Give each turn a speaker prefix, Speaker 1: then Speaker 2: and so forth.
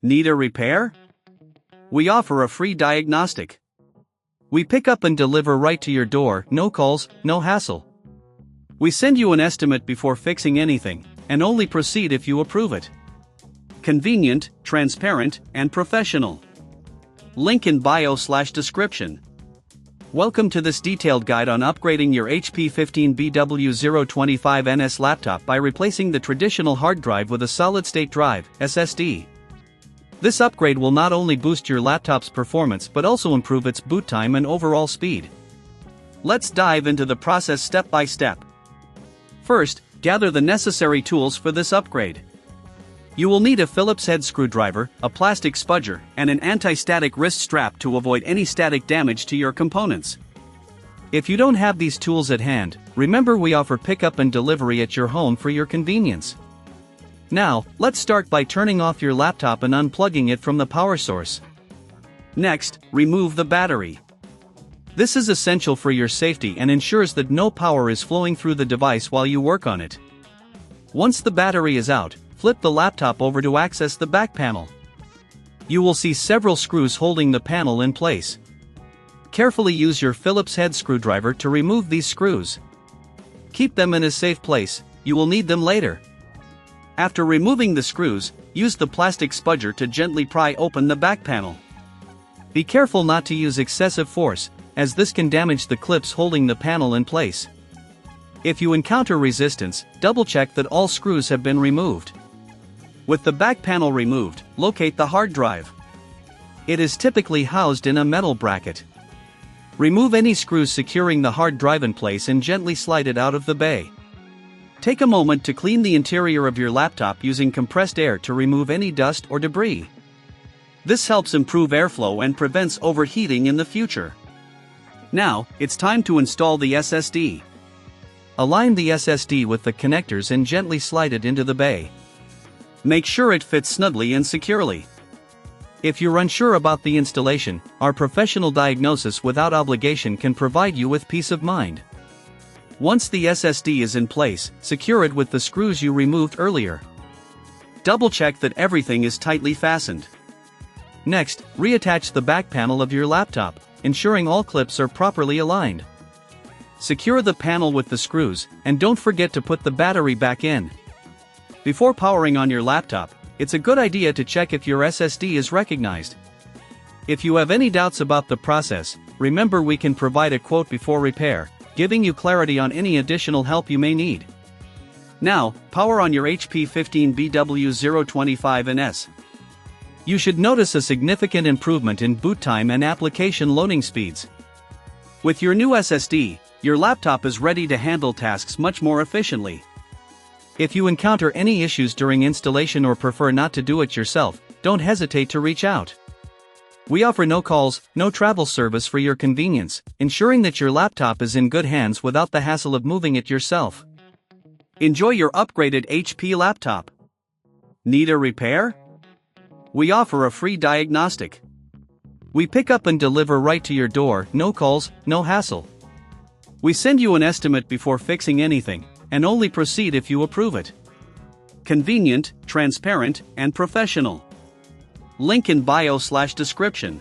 Speaker 1: Need a repair? We offer a free diagnostic. We pick up and deliver right to your door, no calls, no hassle. We send you an estimate before fixing anything, and only proceed if you approve it. Convenient, transparent, and professional. Link in bio/description. Welcome to this detailed guide on upgrading your HP 15BW025NS laptop by replacing the traditional hard drive with a solid-state drive, SSD. This upgrade will not only boost your laptop's performance but also improve its boot time and overall speed. Let's dive into the process step by step. First, gather the necessary tools for this upgrade. You will need a Phillips head screwdriver, a plastic spudger, and an anti-static wrist strap to avoid any static damage to your components. If you don't have these tools at hand, remember we offer pickup and delivery at your home for your convenience. Now, let's start by turning off your laptop and unplugging it from the power source. Next, remove the battery. This is essential for your safety and ensures that no power is flowing through the device while you work on it. Once the battery is out, flip the laptop over to access the back panel. You will see several screws holding the panel in place. Carefully use your Phillips head screwdriver to remove these screws. Keep them in a safe place, you will need them later. After removing the screws, use the plastic spudger to gently pry open the back panel. Be careful not to use excessive force, as this can damage the clips holding the panel in place. If you encounter resistance, double-check that all screws have been removed. With the back panel removed, locate the hard drive. It is typically housed in a metal bracket. Remove any screws securing the hard drive in place and gently slide it out of the bay. Take a moment to clean the interior of your laptop using compressed air to remove any dust or debris. This helps improve airflow and prevents overheating in the future. Now, it's time to install the SSD. Align the SSD with the connectors and gently slide it into the bay. Make sure it fits snugly and securely. If you're unsure about the installation, our professional diagnosis without obligation can provide you with peace of mind. Once the SSD is in place, secure it with the screws you removed earlier. Double-check that everything is tightly fastened. Next, reattach the back panel of your laptop, ensuring all clips are properly aligned. Secure the panel with the screws, and don't forget to put the battery back in. Before powering on your laptop, it's a good idea to check if your SSD is recognized. If you have any doubts about the process, remember we can provide a quote before repair, giving you clarity on any additional help you may need. Now, power on your HP 15BW025NS. You should notice a significant improvement in boot time and application loading speeds. With your new SSD, your laptop is ready to handle tasks much more efficiently. If you encounter any issues during installation or prefer not to do it yourself, don't hesitate to reach out. We offer no calls, no travel service for your convenience, ensuring that your laptop is in good hands without the hassle of moving it yourself. Enjoy your upgraded HP laptop. Need a repair? We offer a free diagnostic. We pick up and deliver right to your door, no calls, no hassle. We send you an estimate before fixing anything, and only proceed if you approve it. Convenient, transparent, and professional. Link in bio/description.